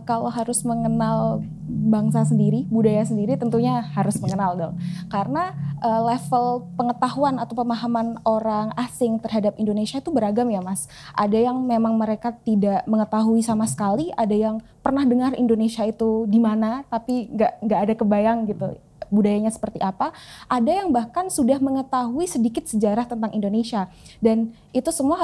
kalau harus mengenal bangsa sendiri, budaya sendiri tentunya harus mengenal dong. Karena level pengetahuan atau pemahaman orang asing terhadap Indonesia itu beragam ya Mas. Ada yang memang mereka tidak mengetahui sama sekali, ada yang pernah dengar Indonesia itu di mana tapi nggak ada kebayang gitu budayanya seperti apa. Ada yang bahkan sudah mengetahui sedikit sejarah tentang Indonesia, dan itu semua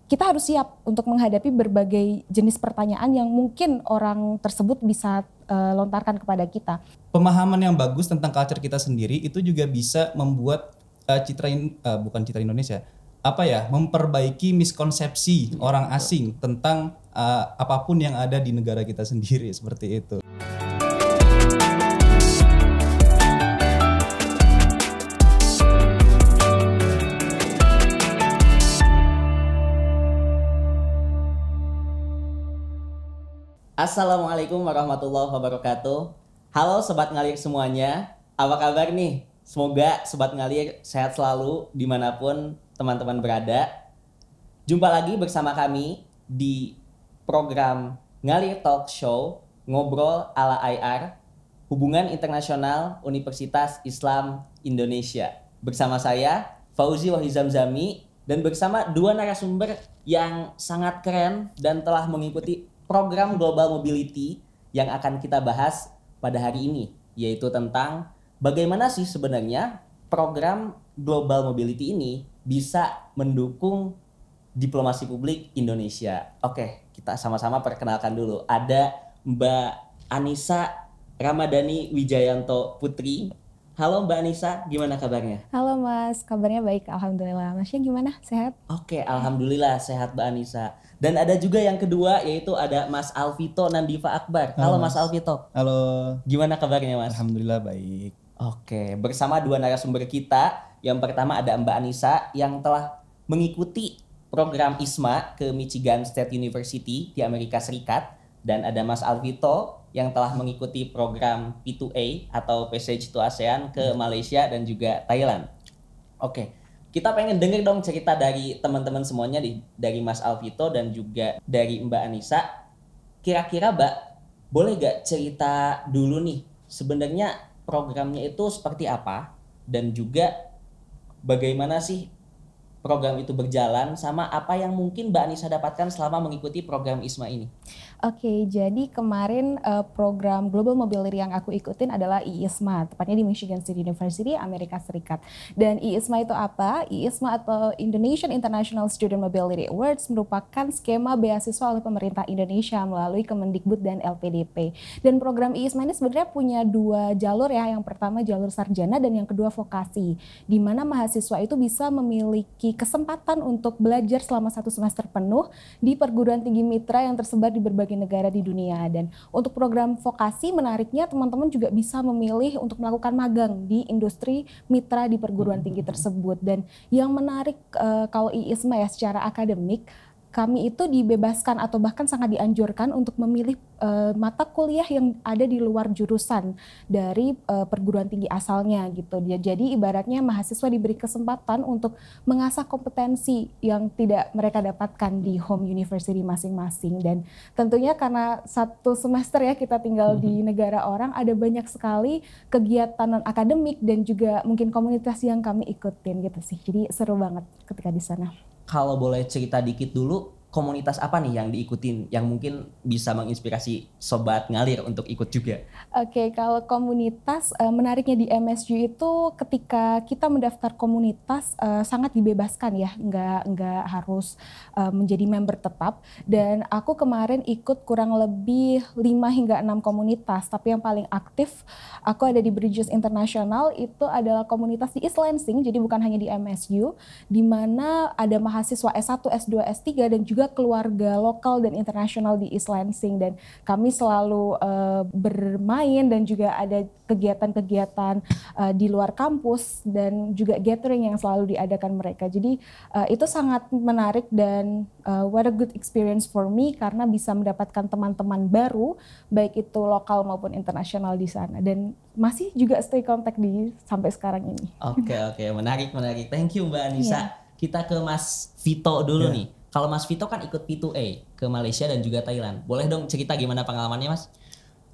kita harus siap untuk menghadapi berbagai jenis pertanyaan yang mungkin orang tersebut bisa lontarkan kepada kita. Pemahaman yang bagus tentang culture kita sendiri itu juga bisa membuat bukan citra Indonesia, memperbaiki miskonsepsi orang asing tentang apapun yang ada di negara kita sendiri, seperti itu. Assalamualaikum warahmatullahi wabarakatuh. Halo Sobat Ngalir semuanya, apa kabar nih? Semoga Sobat Ngalir sehat selalu dimanapun teman-teman berada. Jumpa lagi bersama kami di program Ngalir Talk Show, Ngobrol ala IR, Hubungan Internasional Universitas Islam Indonesia. Bersama saya, Fauzi Wahizamzami, dan bersama dua narasumber yang sangat keren dan telah mengikuti program Global Mobility yang akan kita bahas pada hari ini, yaitu tentang bagaimana sih sebenarnya program Global Mobility ini bisa mendukung diplomasi publik Indonesia. Oke, kita sama-sama perkenalkan dulu. Ada Mbak Anissa Ramadhani Wijayanto Putri. Halo Mbak Anissa, gimana kabarnya? Halo Mas, kabarnya baik, alhamdulillah. Masnya gimana? Sehat? Oke, alhamdulillah sehat Mbak Anissa. Dan ada juga yang kedua, yaitu ada Mas Alvito Nandifa Akbar. Halo Mas Alvito. Halo. Gimana kabarnya Mas? Alhamdulillah baik. Oke, bersama dua narasumber kita. Yang pertama ada Mbak Anissa yang telah mengikuti program ISMA ke Michigan State University di Amerika Serikat. Dan ada Mas Alvito yang telah mengikuti program P2A atau Passage to ASEAN ke Malaysia dan juga Thailand. Oke, kita pengen denger dong cerita dari teman-teman semuanya, dari Mas Alvito dan juga dari Mbak Anissa. Kira-kira Mbak, boleh gak cerita dulu nih, sebenarnya programnya itu seperti apa? Dan juga bagaimana sih program itu berjalan, sama apa yang mungkin Mbak Anissa dapatkan selama mengikuti program ISMA ini? Oke, jadi kemarin program Global Mobility yang aku ikutin adalah IISMA, tepatnya di Michigan State University, Amerika Serikat. Dan IISMA itu apa? IISMA atau Indonesian International Student Mobility Awards merupakan skema beasiswa oleh pemerintah Indonesia melalui Kemendikbud dan LPDP. Dan program IISMA ini sebenarnya punya dua jalur ya, yang pertama jalur sarjana dan yang kedua vokasi, di mana mahasiswa itu bisa memiliki kesempatan untuk belajar selama 1 semester penuh di perguruan tinggi mitra yang tersebar di berbagai negara di dunia. Dan untuk program vokasi, menariknya teman-teman juga bisa memilih untuk melakukan magang di industri mitra di perguruan tinggi tersebut. Dan yang menarik kalau IISMA ya secara akademik, kami itu dibebaskan atau bahkan sangat dianjurkan untuk memilih mata kuliah yang ada di luar jurusan dari perguruan tinggi asalnya gitu. Jadi ibaratnya mahasiswa diberi kesempatan untuk mengasah kompetensi yang tidak mereka dapatkan di home university masing-masing. Dan tentunya karena 1 semester ya kita tinggal di negara orang, ada banyak sekali kegiatan non-akademik dan juga mungkin komunitas yang kami ikutin gitu sih. Jadi seru banget ketika di sana. Kalau boleh cerita dikit dulu, komunitas apa nih yang diikutin yang mungkin bisa menginspirasi Sobat Ngalir untuk ikut juga? Oke, kalau komunitas, menariknya di MSU itu ketika kita mendaftar komunitas sangat dibebaskan ya, nggak harus menjadi member tetap. Dan aku kemarin ikut kurang lebih 5 hingga 6 komunitas, tapi yang paling aktif aku ada di Bridges International, itu adalah komunitas di East Lansing, jadi bukan hanya di MSU, di mana ada mahasiswa S1, S2, S3 dan juga keluarga lokal dan internasional di East Lansing. Dan kami selalu bermain dan juga ada kegiatan-kegiatan di luar kampus dan juga gathering yang selalu diadakan mereka. Jadi itu sangat menarik dan what a good experience for me karena bisa mendapatkan teman-teman baru baik itu lokal maupun internasional di sana, dan masih juga stay contact sampai sekarang ini. Oke, menarik. Thank you Mbak Anissa. Kita ke Mas Vito dulu nih. Kalau Mas Vito kan ikut P2A ke Malaysia dan juga Thailand. Boleh dong cerita gimana pengalamannya Mas?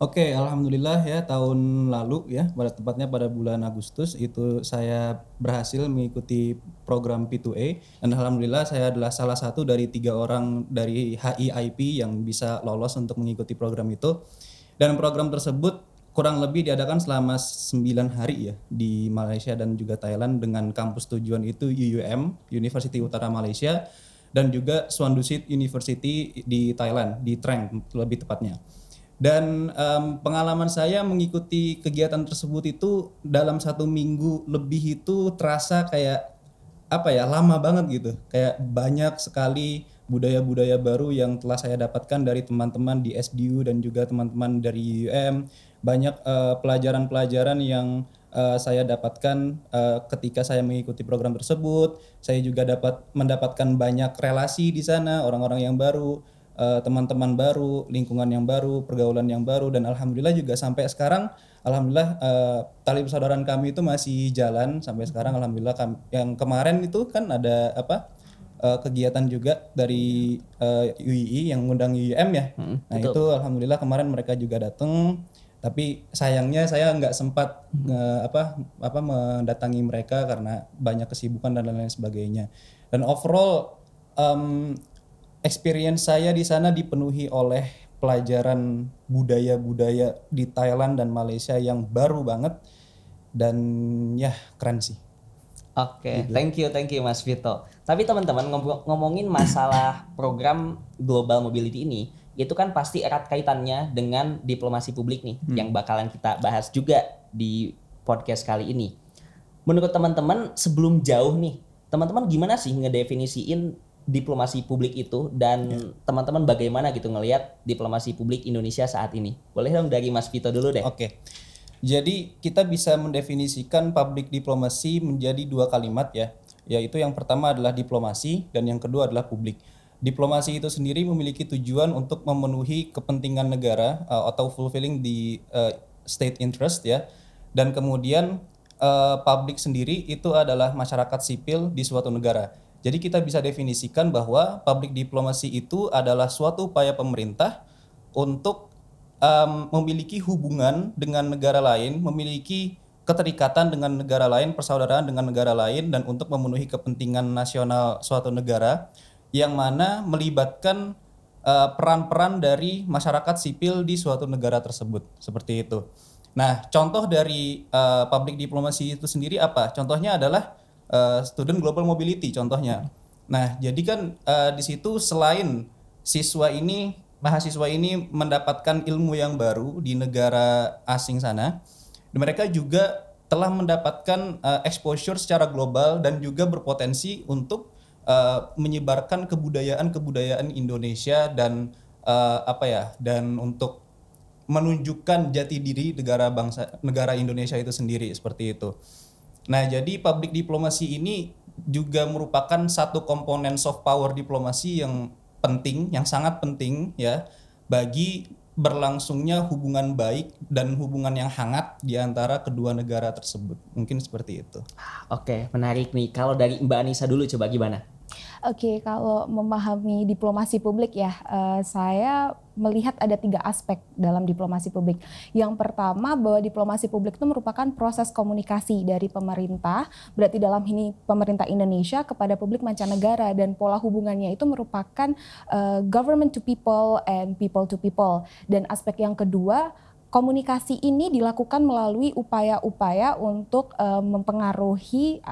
Oke, alhamdulillah ya tahun lalu ya, tepatnya pada bulan Agustus itu saya berhasil mengikuti program P2A dan alhamdulillah saya adalah salah satu dari 3 orang dari HIIP yang bisa lolos untuk mengikuti program itu. Dan program tersebut kurang lebih diadakan selama 9 hari ya di Malaysia dan juga Thailand dengan kampus tujuan itu UUM, University Utara Malaysia, dan juga Swandusit University di Thailand, di Trang lebih tepatnya. Dan pengalaman saya mengikuti kegiatan tersebut itu dalam 1 minggu lebih itu terasa kayak apa ya, lama banget gitu. Kayak banyak sekali budaya-budaya baru yang telah saya dapatkan dari teman-teman di SDU dan juga teman-teman dari UM. Banyak pelajaran-pelajaran yang saya dapatkan ketika saya mengikuti program tersebut. Saya juga mendapatkan banyak relasi di sana, orang-orang yang baru, teman-teman baru, lingkungan yang baru, pergaulan yang baru, dan alhamdulillah juga sampai sekarang alhamdulillah tali persaudaraan kami itu masih jalan sampai sekarang. Alhamdulillah yang kemarin itu kan ada kegiatan juga dari UII yang ngundang UIM ya. Nah betul. Itu alhamdulillah kemarin mereka juga datang, tapi sayangnya saya nggak sempat mendatangi mereka karena banyak kesibukan dan lain-lain sebagainya. Dan overall experience saya di sana dipenuhi oleh pelajaran budaya-budaya di Thailand dan Malaysia yang baru banget dan ya keren sih. Oke, thank you Mas Vito. Tapi teman-teman ngomongin masalah program Global Mobility ini, itu kan pasti erat kaitannya dengan diplomasi publik nih, yang bakalan kita bahas juga di podcast kali ini. Menurut teman-teman sebelum jauh nih, teman-teman gimana sih ngedefinisiin diplomasi publik itu dan teman-teman bagaimana gitu ngelihat diplomasi publik Indonesia saat ini? Boleh dong dari Mas Vito dulu deh. Oke. Jadi kita bisa mendefinisikan public diplomacy menjadi 2 kalimat ya, yaitu yang pertama adalah diplomasi dan yang kedua adalah publik. Diplomasi itu sendiri memiliki tujuan untuk memenuhi kepentingan negara atau fulfilling the state interest ya, dan kemudian publik sendiri itu adalah masyarakat sipil di suatu negara. Jadi kita bisa definisikan bahwa public diplomacy itu adalah suatu upaya pemerintah untuk memiliki hubungan dengan negara lain, memiliki keterikatan dengan negara lain, persaudaraan dengan negara lain, dan untuk memenuhi kepentingan nasional suatu negara yang mana melibatkan peran-peran dari masyarakat sipil di suatu negara tersebut, seperti itu. Nah, contoh dari public diplomacy itu sendiri apa? Contohnya adalah student global mobility contohnya. Nah, jadi kan di situ selain mahasiswa ini mendapatkan ilmu yang baru di negara asing sana, mereka juga telah mendapatkan exposure secara global dan juga berpotensi untuk menyebarkan kebudayaan Indonesia dan dan untuk menunjukkan jati diri negara Indonesia itu sendiri seperti itu. Nah, jadi public diplomacy ini juga merupakan satu komponen soft power diplomasi yang penting, yang sangat penting ya bagi berlangsungnya hubungan baik dan hubungan yang hangat di antara kedua negara tersebut. Mungkin seperti itu. Oke, menarik nih. Kalau dari Mbak Anissa dulu coba gimana? Oke, kalau memahami diplomasi publik ya, saya melihat ada 3 aspek dalam diplomasi publik. Yang pertama bahwa diplomasi publik itu merupakan proses komunikasi dari pemerintah, berarti dalam ini pemerintah Indonesia kepada publik mancanegara, dan pola hubungannya itu merupakan government to people and people to people. Dan aspek yang kedua, komunikasi ini dilakukan melalui upaya-upaya untuk mempengaruhi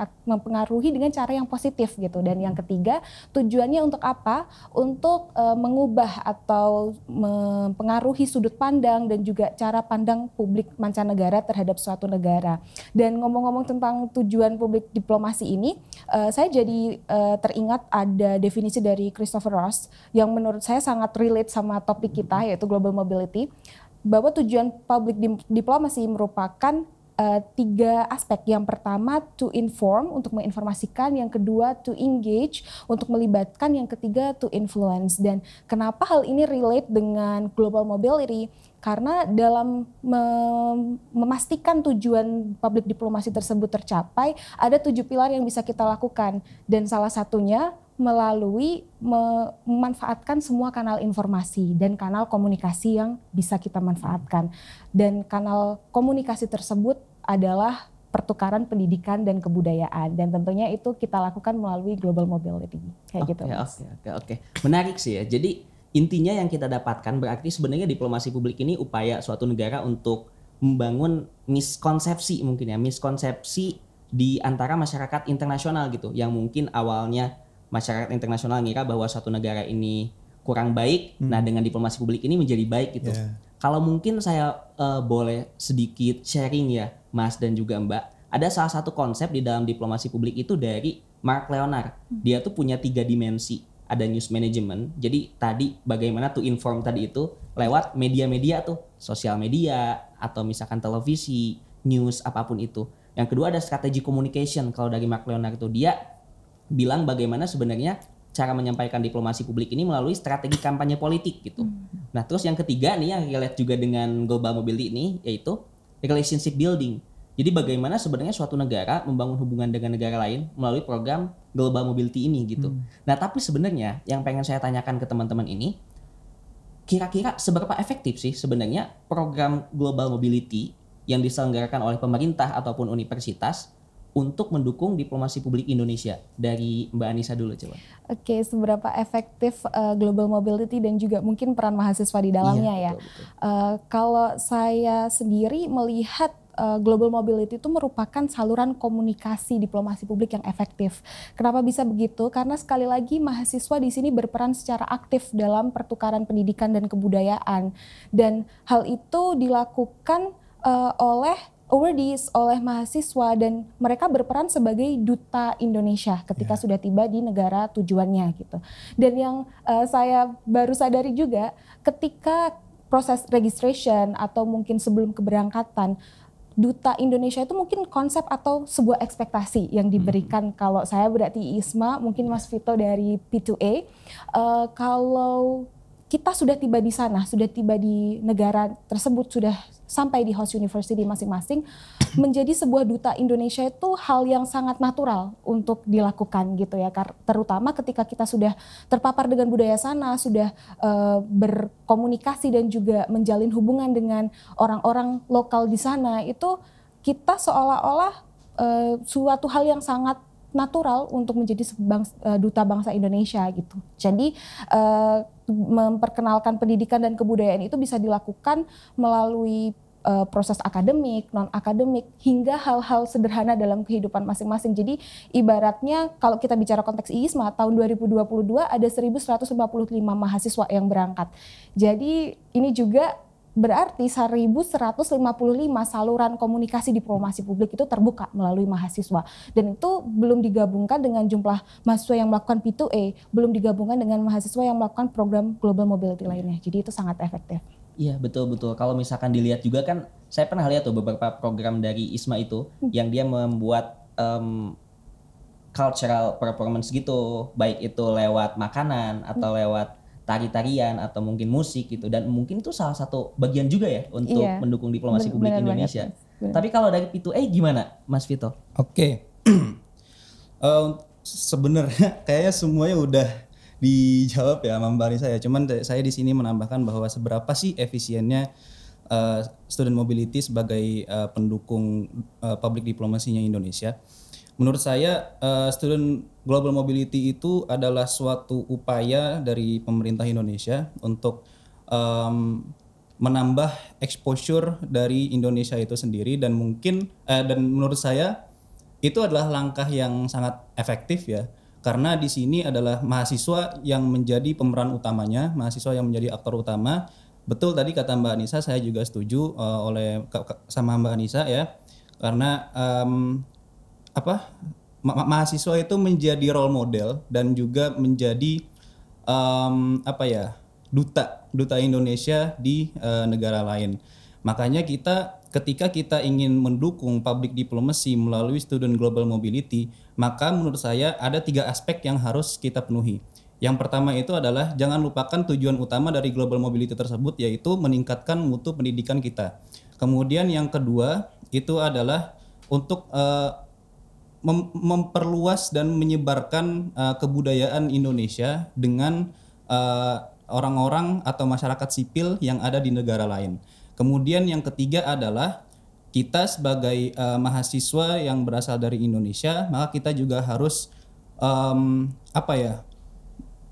dengan cara yang positif gitu. Dan yang ketiga, tujuannya untuk apa? Untuk mengubah atau mempengaruhi sudut pandang dan juga cara pandang publik mancanegara terhadap suatu negara. Dan ngomong-ngomong tentang tujuan publik diplomasi ini, saya jadi teringat ada definisi dari Christopher Ross yang menurut saya sangat relate sama topik kita, yaitu global mobility, bahwa tujuan public diplomasi merupakan 3 aspek. Yang pertama to inform, untuk menginformasikan, yang kedua to engage, untuk melibatkan, yang ketiga to influence. Dan kenapa hal ini relate dengan global mobility? Karena dalam memastikan tujuan public diplomasi tersebut tercapai, ada 7 pilar yang bisa kita lakukan, dan salah satunya melalui memanfaatkan semua kanal informasi dan kanal komunikasi yang bisa kita manfaatkan. Dan kanal komunikasi tersebut adalah pertukaran pendidikan dan kebudayaan, dan tentunya itu kita lakukan melalui global mobility kayak gitu. Oke. Menarik sih ya. Jadi intinya yang kita dapatkan berarti sebenarnya diplomasi publik ini upaya suatu negara untuk membangun miskonsepsi di antara masyarakat internasional gitu, yang mungkin awalnya masyarakat internasional ngira bahwa suatu negara ini kurang baik, nah dengan diplomasi publik ini menjadi baik gitu. Kalau mungkin saya boleh sedikit sharing ya, Mas dan juga Mbak, ada salah satu konsep di dalam diplomasi publik itu dari Mark Leonard. Dia tuh punya 3 dimensi. Ada news management, jadi tadi bagaimana to inform tadi itu lewat media-media tuh, sosial media atau misalkan televisi, news apapun itu. Yang kedua ada strategi communication. Kalau dari Mark Leonard itu dia bilang bagaimana sebenarnya cara menyampaikan diplomasi publik ini melalui strategi kampanye politik gitu. Nah terus yang ketiga nih yang relate juga dengan global mobility ini yaitu relationship building. Jadi bagaimana sebenarnya suatu negara membangun hubungan dengan negara lain melalui program global mobility ini gitu. Nah tapi sebenarnya yang pengen saya tanyakan ke teman-teman ini, kira-kira seberapa efektif sih sebenarnya program global mobility yang diselenggarakan oleh pemerintah ataupun universitas untuk mendukung diplomasi publik Indonesia? Dari Mbak Anissa dulu coba. Oke, seberapa efektif global mobility dan juga mungkin peran mahasiswa di dalamnya ya. Betul. Kalau saya sendiri melihat global mobility itu merupakan saluran komunikasi diplomasi publik yang efektif. Kenapa bisa begitu? Karena sekali lagi mahasiswa di sini berperan secara aktif dalam pertukaran pendidikan dan kebudayaan, dan hal itu dilakukan oleh mahasiswa, dan mereka berperan sebagai duta Indonesia ketika sudah tiba di negara tujuannya gitu. Dan yang saya baru sadari juga ketika proses registration atau mungkin sebelum keberangkatan, duta Indonesia itu mungkin konsep atau sebuah ekspektasi yang diberikan. Kalau saya berarti ISMA, mungkin Mas Vito dari P2A, kalau kita sudah tiba di sana, sudah tiba di negara tersebut, sudah sampai di host university masing-masing, menjadi sebuah duta Indonesia itu hal yang sangat natural untuk dilakukan gitu ya. Terutama ketika kita sudah terpapar dengan budaya sana, sudah berkomunikasi dan juga menjalin hubungan dengan orang-orang lokal di sana, itu kita seolah-olah suatu hal yang sangat natural untuk menjadi duta bangsa Indonesia gitu. Jadi memperkenalkan pendidikan dan kebudayaan itu bisa dilakukan melalui proses akademik, non-akademik, hingga hal-hal sederhana dalam kehidupan masing-masing. Jadi ibaratnya kalau kita bicara konteks IISMA, tahun 2022 ada 1.155 mahasiswa yang berangkat. Jadi ini juga berarti 1.155 saluran komunikasi diplomasi publik itu terbuka melalui mahasiswa. Dan itu belum digabungkan dengan jumlah mahasiswa yang melakukan P2A, belum digabungkan dengan mahasiswa yang melakukan program global mobility lainnya. Jadi itu sangat efektif. Iya betul-betul. Kalau misalkan dilihat juga kan, saya pernah lihat tuh beberapa program dari ISMA itu yang dia membuat cultural performance gitu, baik itu lewat makanan atau lewat tari-tarian atau mungkin musik gitu, dan mungkin itu salah satu bagian juga ya untuk mendukung diplomasi publik Indonesia. Tapi kalau dari P2A gimana, Mas Vito? Oke. Sebenarnya kayaknya semuanya udah dijawab ya sama Mbak Anissa ya. Cuman saya di sini menambahkan bahwa seberapa sih efisiennya student mobility sebagai pendukung public diplomasinya Indonesia. Menurut saya student global mobility itu adalah suatu upaya dari pemerintah Indonesia untuk menambah exposure dari Indonesia itu sendiri, dan mungkin dan menurut saya itu adalah langkah yang sangat efektif ya. Karena di sini adalah mahasiswa yang menjadi pemeran utamanya, mahasiswa yang menjadi aktor utama. Betul tadi kata Mbak Anissa, saya juga setuju sama Mbak Anissa ya. Karena mahasiswa itu menjadi role model dan juga menjadi duta Indonesia di negara lain. Makanya ketika kita ingin mendukung public diplomacy melalui student global mobility, maka menurut saya ada 3 aspek yang harus kita penuhi. Yang pertama itu adalah jangan lupakan tujuan utama dari global mobility tersebut, yaitu meningkatkan mutu pendidikan kita. Kemudian yang kedua itu adalah untuk memperluas dan menyebarkan kebudayaan Indonesia dengan orang-orang atau masyarakat sipil yang ada di negara lain. Kemudian yang ketiga adalah kita sebagai mahasiswa yang berasal dari Indonesia, maka kita juga harus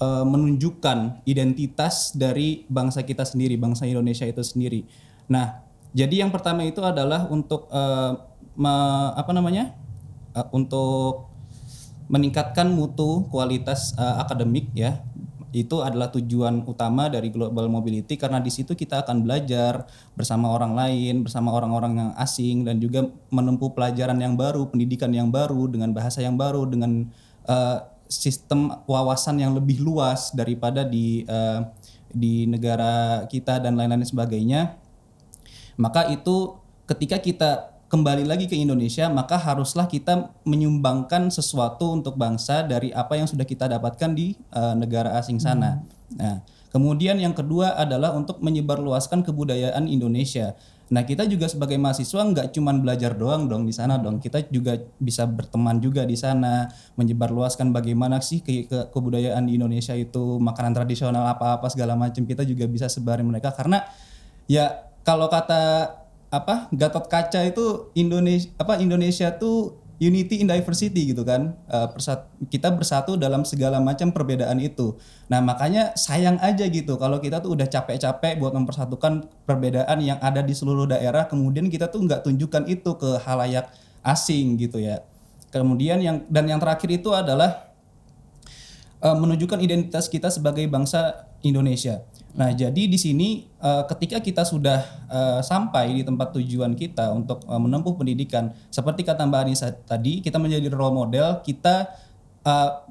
menunjukkan identitas dari bangsa kita sendiri, bangsa Indonesia itu sendiri. Nah, jadi yang pertama itu adalah untuk untuk meningkatkan mutu kualitas akademik ya. Itu adalah tujuan utama dari Global Mobility, karena di situ kita akan belajar bersama orang lain, bersama orang-orang yang asing, dan juga menempuh pelajaran yang baru, pendidikan yang baru, dengan bahasa yang baru, dengan sistem wawasan yang lebih luas daripada di negara kita dan lain-lain sebagainya. Maka itu ketika kita kembali lagi ke Indonesia, maka haruslah kita menyumbangkan sesuatu untuk bangsa dari apa yang sudah kita dapatkan di negara asing sana. Nah, kemudian yang kedua adalah untuk menyebarluaskan kebudayaan Indonesia. Nah, kita juga sebagai mahasiswa nggak cuma belajar doang dong di sana dong. Kita juga bisa berteman juga di sana, menyebarluaskan bagaimana sih kebudayaan di Indonesia itu, makanan tradisional apa-apa segala macam, kita juga bisa sebarin mereka, karena ya kalau kata Gatot Kaca itu Indonesia tuh unity in diversity gitu kan. Kita bersatu dalam segala macam perbedaan itu. Nah, makanya sayang aja gitu kalau kita tuh udah capek-capek buat mempersatukan perbedaan yang ada di seluruh daerah, kemudian kita tuh nggak tunjukkan itu ke khalayak asing gitu ya. Kemudian yang terakhir itu adalah menunjukkan identitas kita sebagai bangsa Indonesia. Nah, jadi di sini ketika kita sudah sampai di tempat tujuan kita untuk menempuh pendidikan, seperti kata Mbak Anissa tadi, kita menjadi role model, kita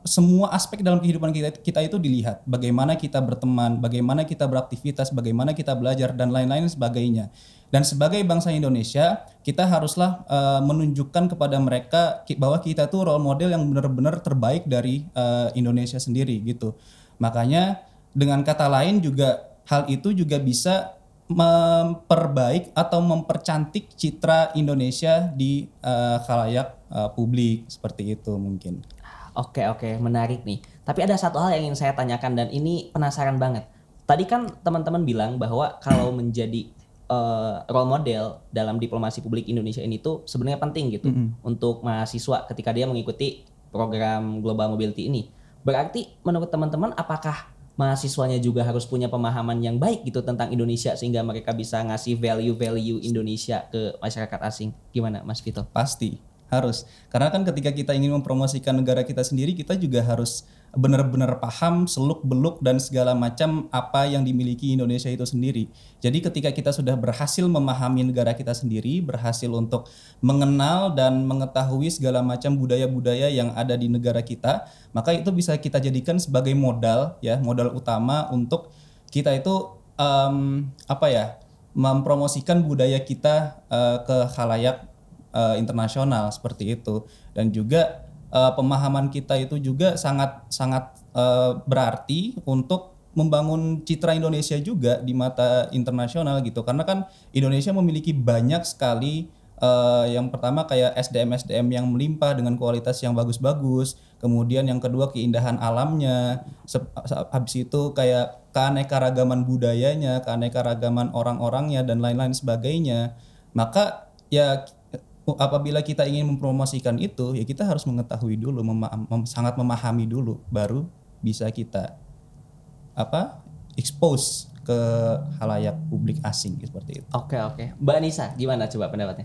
semua aspek dalam kehidupan kita itu dilihat. Bagaimana kita berteman, bagaimana kita beraktivitas, bagaimana kita belajar, dan lain-lain sebagainya. Dan sebagai bangsa Indonesia, kita haruslah menunjukkan kepada mereka bahwa kita tuh role model yang benar-benar terbaik dari Indonesia sendiri gitu. Makanya dengan kata lain juga hal itu juga bisa memperbaik atau mempercantik citra Indonesia di khalayak publik, seperti itu mungkin. Oke, menarik nih. Tapi ada satu hal yang ingin saya tanyakan dan ini penasaran banget. Tadi kan teman-teman bilang bahwa kalau menjadi role model dalam diplomasi publik Indonesia ini tuh sebenarnya penting gitu untuk mahasiswa ketika dia mengikuti program Global Mobility ini. Berarti menurut teman-teman apakah mahasiswanya juga harus punya pemahaman yang baik gitu tentang Indonesia sehingga mereka bisa ngasih value-value Indonesia ke masyarakat asing? Gimana Mas Vito? Pasti harus, karena kan ketika kita ingin mempromosikan negara kita sendiri, kita juga harus benar-benar paham seluk-beluk dan segala macam apa yang dimiliki Indonesia itu sendiri. Jadi ketika kita sudah berhasil memahami negara kita sendiri, berhasil untuk mengenal dan mengetahui segala macam budaya-budaya yang ada di negara kita, maka itu bisa kita jadikan sebagai modal ya, modal utama untuk kita itu mempromosikan budaya kita ke khalayak internasional seperti itu. Dan juga pemahaman kita itu juga sangat berarti untuk membangun citra Indonesia juga di mata internasional gitu, karena kan Indonesia memiliki banyak sekali yang pertama kayak SDM yang melimpah dengan kualitas yang bagus-bagus, kemudian yang kedua keindahan alamnya, habis itu kayak keanekaragaman budayanya, keanekaragaman orang-orangnya dan lain-lain sebagainya. Maka ya apabila kita ingin mempromosikan itu, ya kita harus mengetahui dulu, sangat memahami dulu, baru bisa kita expose ke khalayak publik asing seperti itu. Oke. Mbak Anissa, gimana coba pendapatnya?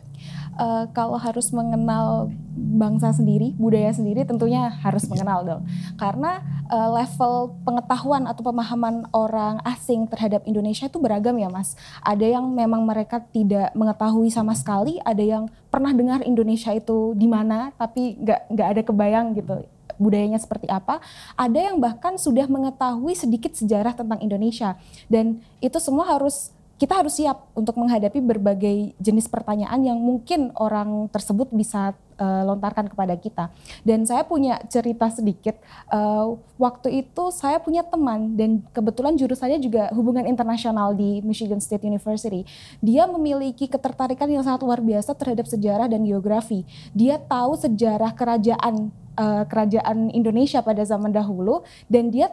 Kalau harus mengenal bangsa sendiri, budaya sendiri, tentunya harus mengenal dong. Karena level pengetahuan atau pemahaman orang asing terhadap Indonesia itu beragam ya Mas. Ada yang memang mereka tidak mengetahui sama sekali, ada yang pernah dengar Indonesia itu di mana, tapi nggak ada kebayang gitu budayanya seperti apa. Ada yang bahkan sudah mengetahui sedikit sejarah tentang Indonesia, dan itu semua kita harus siap untuk menghadapi berbagai jenis pertanyaan yang mungkin orang tersebut bisa lontarkan kepada kita. Dan saya punya cerita sedikit, waktu itu saya punya teman dan kebetulan jurusannya juga hubungan internasional di Michigan State University. Dia memiliki ketertarikan yang sangat luar biasa terhadap sejarah dan geografi. Dia tahu sejarah kerajaan Indonesia pada zaman dahulu, dan dia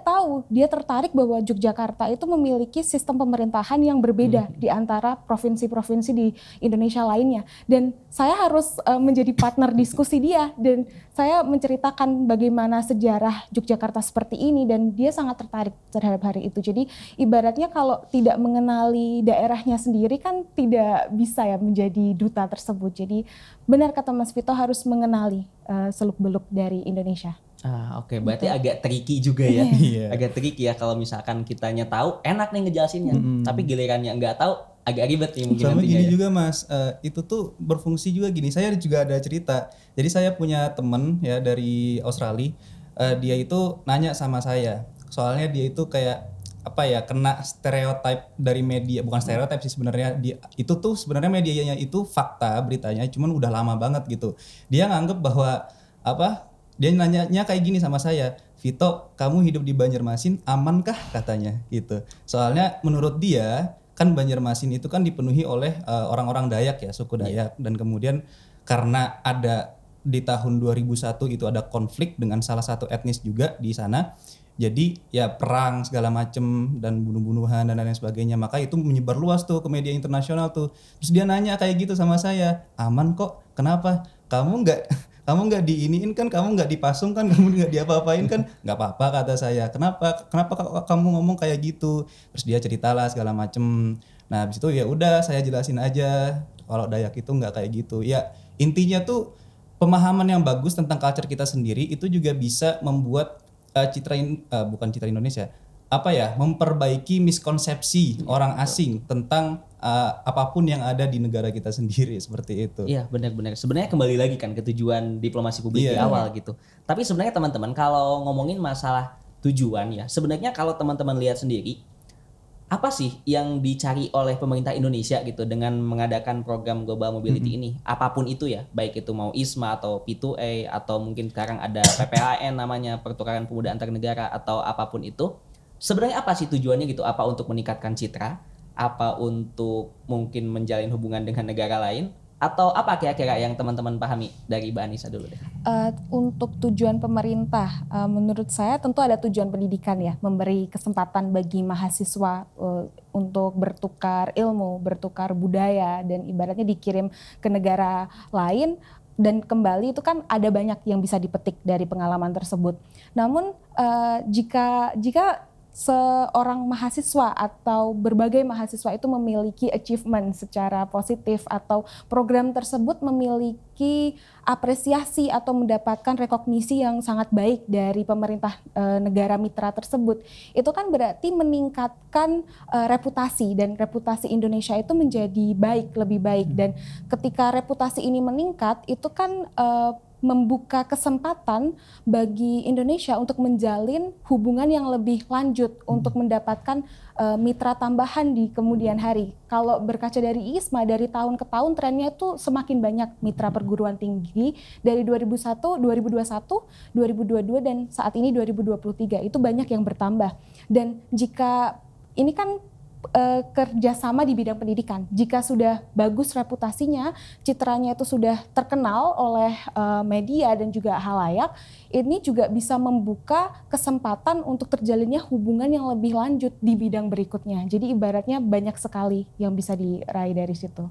tertarik bahwa Yogyakarta itu memiliki sistem pemerintahan yang berbeda di antara provinsi-provinsi di Indonesia lainnya, dan saya harus menjadi partner diskusi dia, dan saya menceritakan bagaimana sejarah Yogyakarta seperti ini, dan dia sangat tertarik terhadap hari itu. Jadi ibaratnya kalau tidak mengenali daerahnya sendiri kan tidak bisa ya menjadi duta tersebut. Jadi benar kata Mas Vito, harus mengenali seluk-beluk dari Indonesia. Oke. Berarti agak tricky juga ya. Iya. Agak tricky ya kalau misalkan kitanya tahu, enak nih ngejelasinnya. Tapi gilirannya nggak tahu, agak ribet nih mungkin. Sama gini ya. juga Mas, itu tuh berfungsi juga gini. Saya juga ada cerita. Jadi saya punya temen ya dari Australia. Dia itu nanya sama saya. Soalnya dia itu kayak kena stereotip dari media, bukan stereotip sih sebenarnya, itu tuh sebenarnya medianya itu fakta beritanya, cuman udah lama banget gitu. Dia nganggep bahwa dia nanyanya kayak gini sama saya, Vito, kamu hidup di Banjarmasin amankah katanya gitu. Soalnya menurut dia kan Banjarmasin itu kan dipenuhi oleh orang-orang Dayak ya, suku Dayak, dan kemudian karena ada di tahun 2001 itu ada konflik dengan salah satu etnis juga di sana. Jadi ya perang segala macem dan bunuh-bunuhan dan lain sebagainya, maka itu menyebar luas tuh ke media internasional tuh. Terus dia nanya kayak gitu sama saya, aman kok, kenapa? Kamu nggak diiniin kan, kamu nggak dipasung kan, kamu nggak diapa-apain kan? Nggak apa-apa kata saya. Kenapa kamu ngomong kayak gitu? Terus dia ceritalah segala macem. Nah habis itu ya udah saya jelasin aja kalau Dayak itu nggak kayak gitu. Ya intinya tuh pemahaman yang bagus tentang culture kita sendiri itu juga bisa membuat bukan citra Indonesia, memperbaiki miskonsepsi orang asing tentang apapun yang ada di negara kita sendiri, seperti itu. Iya, benar-benar. Sebenarnya kembali lagi kan ke tujuan diplomasi publik di awal gitu. Tapi sebenarnya teman-teman kalau ngomongin masalah tujuan ya, sebenarnya kalau teman-teman lihat sendiri, apa sih yang dicari oleh pemerintah Indonesia gitu dengan mengadakan program Global Mobility ini? Apapun itu ya, baik itu mau ISMA atau P2A atau mungkin sekarang ada PPAN namanya, Pertukaran Pemuda Antar Negara, atau apapun itu. Sebenarnya apa sih tujuannya gitu? Apa untuk meningkatkan citra? Apa untuk mungkin menjalin hubungan dengan negara lain? Atau apa kira-kira yang teman-teman pahami dari Mbak Anissa dulu deh? Untuk tujuan pemerintah, menurut saya tentu ada tujuan pendidikan ya, memberi kesempatan bagi mahasiswa untuk bertukar ilmu, bertukar budaya, dan ibaratnya dikirim ke negara lain dan kembali, itu kan ada banyak yang bisa dipetik dari pengalaman tersebut. Namun jika seorang mahasiswa atau berbagai mahasiswa itu memiliki achievement secara positif atau program tersebut memiliki apresiasi atau mendapatkan rekognisi yang sangat baik dari pemerintah negara mitra tersebut, itu kan berarti meningkatkan reputasi, dan reputasi Indonesia itu menjadi lebih baik. Dan ketika reputasi ini meningkat, itu kan membuka kesempatan bagi Indonesia untuk menjalin hubungan yang lebih lanjut untuk mendapatkan mitra tambahan di kemudian hari. Kalau berkaca dari ISMA, dari tahun ke tahun trennya itu semakin banyak mitra perguruan tinggi dari 2001, 2021, 2022 dan saat ini 2023 itu banyak yang bertambah. Dan jika ini kan kerjasama di bidang pendidikan, jika sudah bagus reputasinya, citranya itu sudah terkenal oleh media dan juga halayak, ini juga bisa membuka kesempatan untuk terjalinnya hubungan yang lebih lanjut di bidang berikutnya. Jadi ibaratnya banyak sekali yang bisa diraih dari situ.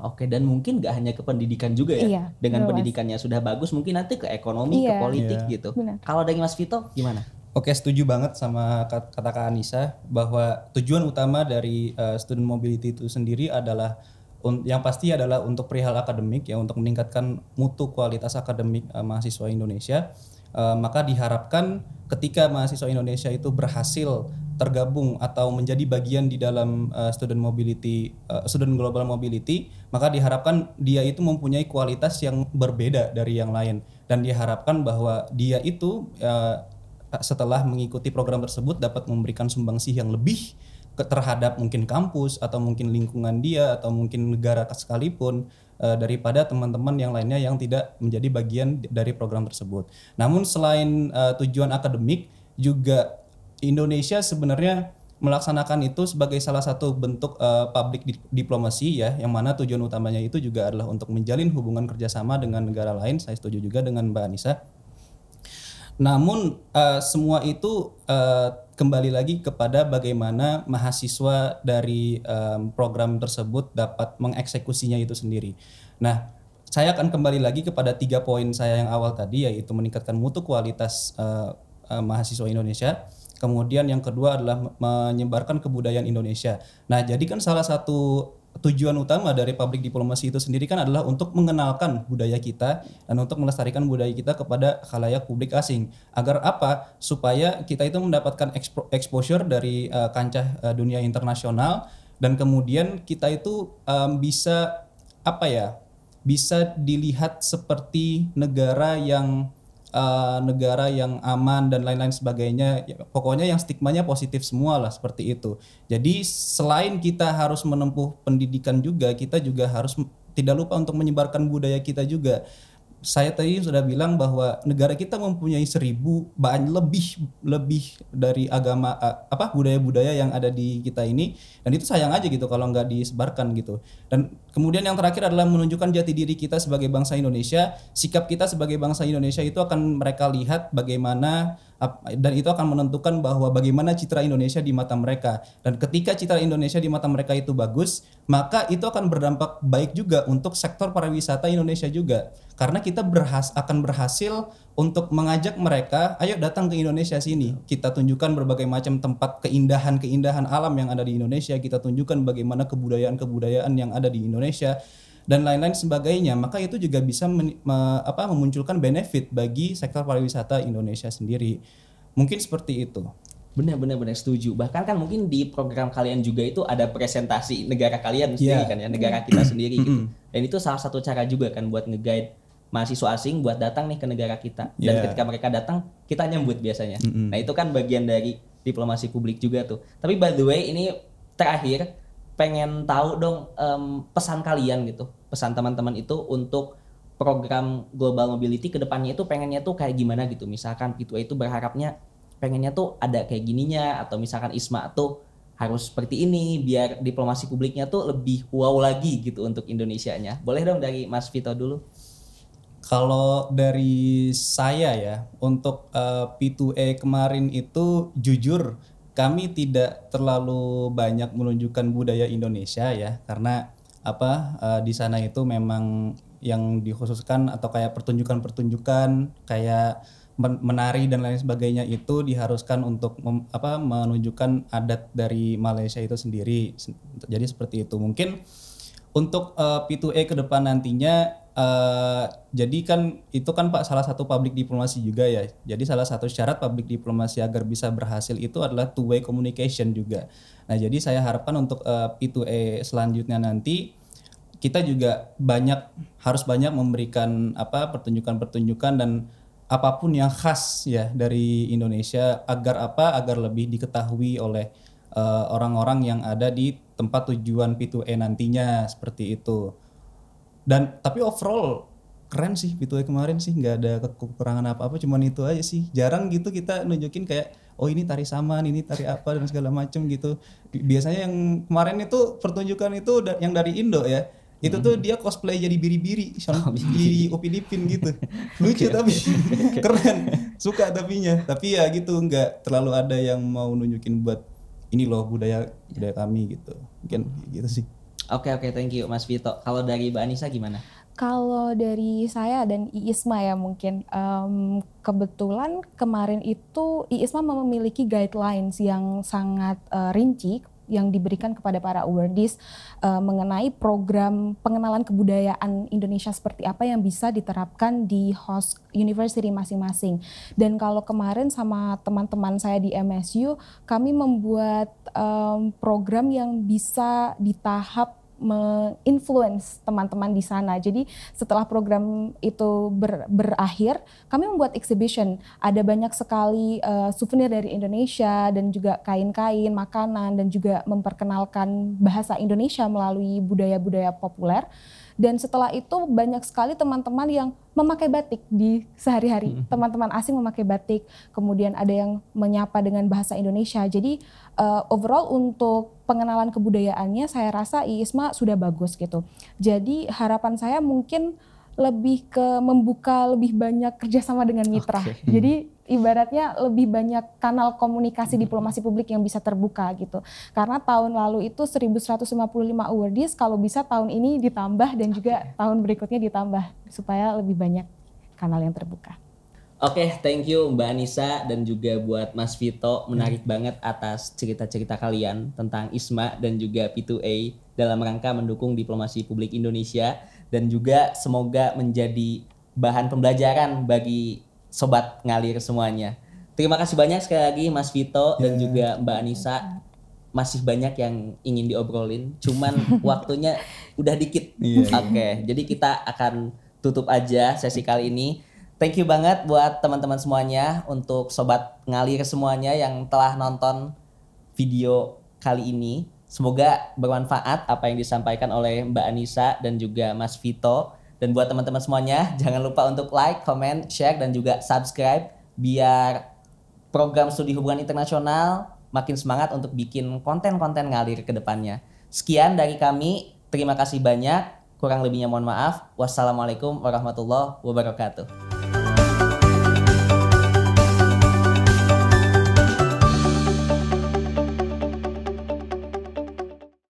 Oke. Dan mungkin gak hanya ke pendidikan juga ya. Iya, dengan pendidikannya sudah bagus, mungkin nanti ke ekonomi, ke politik gitu. Kalau dari Mas Vito gimana? Oke, setuju banget sama kata Kak Anissa bahwa tujuan utama dari student mobility itu sendiri adalah yang pasti adalah untuk perihal akademik ya, untuk meningkatkan mutu kualitas akademik mahasiswa Indonesia. Maka diharapkan ketika mahasiswa Indonesia itu berhasil tergabung atau menjadi bagian di dalam student global mobility, maka diharapkan dia itu mempunyai kualitas yang berbeda dari yang lain, dan diharapkan bahwa dia itu setelah mengikuti program tersebut dapat memberikan sumbangsih yang lebih terhadap mungkin kampus atau mungkin lingkungan dia atau mungkin negara sekalipun daripada teman-teman yang lainnya yang tidak menjadi bagian dari program tersebut. Namun selain tujuan akademik juga Indonesia sebenarnya melaksanakan itu sebagai salah satu bentuk public diplomasi ya, yang mana tujuan utamanya itu juga adalah untuk menjalin hubungan kerjasama dengan negara lain. Saya setuju juga dengan Mbak Anissa. Namun semua itu kembali lagi kepada bagaimana mahasiswa dari program tersebut dapat mengeksekusinya itu sendiri. Nah, saya akan kembali lagi kepada 3 poin saya yang awal tadi, yaitu meningkatkan mutu kualitas mahasiswa Indonesia. Kemudian yang kedua adalah menyebarkan kebudayaan Indonesia. Nah, jadi kan salah satu tujuan utama dari public diplomasi itu sendiri kan adalah untuk mengenalkan budaya kita dan untuk melestarikan budaya kita kepada khalayak publik asing. Agar apa? Supaya kita itu mendapatkan exposure dari kancah dunia internasional, dan kemudian kita itu bisa bisa dilihat seperti negara yang aman dan lain-lain sebagainya. Pokoknya yang stigmanya positif semua lah, seperti itu. Jadi selain kita harus menempuh pendidikan juga, kita juga harus tidak lupa untuk menyebarkan budaya kita juga. Saya tadi sudah bilang bahwa negara kita mempunyai 1000 lebih dari agama budaya-budaya yang ada di kita ini, dan itu sayang aja gitu kalau nggak disebarkan gitu. Dan kemudian yang terakhir adalah menunjukkan jati diri kita sebagai bangsa Indonesia. Sikap kita sebagai bangsa Indonesia itu akan mereka lihat bagaimana, dan itu akan menentukan bahwa bagaimana citra Indonesia di mata mereka. Dan ketika citra Indonesia di mata mereka itu bagus, maka itu akan berdampak baik juga untuk sektor pariwisata Indonesia juga. Karena kita akan berhasil untuk mengajak mereka, ayo datang ke Indonesia sini. Kita tunjukkan berbagai macam tempat keindahan alam yang ada di Indonesia. Kita tunjukkan bagaimana kebudayaan yang ada di Indonesia dan lain-lain sebagainya. Maka itu juga bisa memunculkan benefit bagi sektor pariwisata Indonesia sendiri. Mungkin seperti itu. Benar setuju. Bahkan kan mungkin di program kalian juga itu ada presentasi negara kalian sendiri kan ya, negara kita sendiri gitu. Dan itu salah satu cara juga kan buat nge-guide mahasiswa asing buat datang nih ke negara kita. Dan ketika mereka datang, kita nyambut biasanya. Nah, itu kan bagian dari diplomasi publik juga tuh. Tapi by the way, ini terakhir pengen tahu dong pesan kalian gitu. Pesan teman-teman itu untuk program Global Mobility ke depannya itu pengennya tuh kayak gimana gitu. Misalkan P2A itu berharapnya pengennya tuh ada kayak gininya, atau misalkan ISMA tuh harus seperti ini biar diplomasi publiknya tuh lebih wow lagi gitu untuk Indonesianya. Boleh dong dari Mas Vito dulu. Kalau dari saya ya, untuk P2A kemarin itu jujur kami tidak terlalu banyak menunjukkan budaya Indonesia ya, karena di sana itu memang yang dikhususkan atau kayak pertunjukan-pertunjukan kayak menari dan lain sebagainya itu diharuskan untuk menunjukkan adat dari Malaysia itu sendiri. Jadi seperti itu. Mungkin untuk P2A ke depan nantinya, jadi kan itu kan Pak salah satu public diplomasi juga ya. Jadi salah satu syarat public diplomasi agar bisa berhasil itu adalah two way communication juga. Nah, jadi saya harapkan untuk P2A selanjutnya nanti kita juga harus banyak memberikan pertunjukan-pertunjukan dan apapun yang khas ya dari Indonesia, agar lebih diketahui oleh orang-orang yang ada di tempat tujuan P2A nantinya, seperti itu. Dan tapi overall keren sih P2A kemarin sih, nggak ada kekurangan apa-apa, cuman itu aja sih. Jarang gitu kita nunjukin kayak oh ini tari saman, ini tari apa dan segala macem gitu. Biasanya yang kemarin itu pertunjukan itu yang dari Indo ya. Itu tuh dia cosplay jadi biri-biri di Upin Ipin gitu. Lucu tapi keren. Suka tapi ya gitu, nggak terlalu ada yang mau nunjukin buat ini loh budaya kami gitu. Mungkin gitu sih. Oke, thank you Mas Vito. Kalau dari Mbak Anissa gimana? Kalau dari saya dan IISMA ya mungkin, kebetulan kemarin itu IISMA memiliki guidelines yang sangat rinci yang diberikan kepada para awardees mengenai program pengenalan kebudayaan Indonesia seperti apa yang bisa diterapkan di host university masing-masing. Dan kalau kemarin sama teman-teman saya di MSU, kami membuat program yang bisa di tahap menginfluence teman-teman di sana. Jadi setelah program itu berakhir, kami membuat exhibition. Ada banyak sekali souvenir dari Indonesia dan juga kain-kain, makanan, dan juga memperkenalkan bahasa Indonesia melalui budaya-budaya populer. Dan setelah itu banyak sekali teman-teman yang memakai batik di sehari-hari. Teman-teman asing memakai batik, kemudian ada yang menyapa dengan bahasa Indonesia. Jadi overall untuk pengenalan kebudayaannya saya rasa IISMA sudah bagus gitu. Jadi harapan saya mungkin lebih ke membuka lebih banyak kerjasama dengan mitra. Jadi ibaratnya lebih banyak kanal komunikasi diplomasi publik yang bisa terbuka gitu. Karena tahun lalu itu 1155 awardees, kalau bisa tahun ini ditambah dan juga tahun berikutnya ditambah supaya lebih banyak kanal yang terbuka. Oke, thank you Mbak Anissa dan juga buat Mas Vito, menarik banget atas cerita-cerita kalian tentang ISMA dan juga P2A dalam rangka mendukung diplomasi publik Indonesia, dan juga semoga menjadi bahan pembelajaran bagi sobat ngalir semuanya. Terima kasih banyak sekali lagi Mas Vito dan juga Mbak Anissa. Masih banyak yang ingin diobrolin, cuman waktunya udah dikit. Oke, jadi kita akan tutup aja sesi kali ini. Thank you banget buat teman-teman semuanya, untuk sobat ngalir semuanya yang telah nonton video kali ini. Semoga bermanfaat apa yang disampaikan oleh Mbak Anissa dan juga Mas Vito. Dan buat teman-teman semuanya, jangan lupa untuk like, comment, share, dan juga subscribe biar program studi hubungan internasional makin semangat untuk bikin konten-konten ngalir ke depannya. Sekian dari kami, terima kasih banyak. Kurang lebihnya mohon maaf. Wassalamualaikum warahmatullahi wabarakatuh.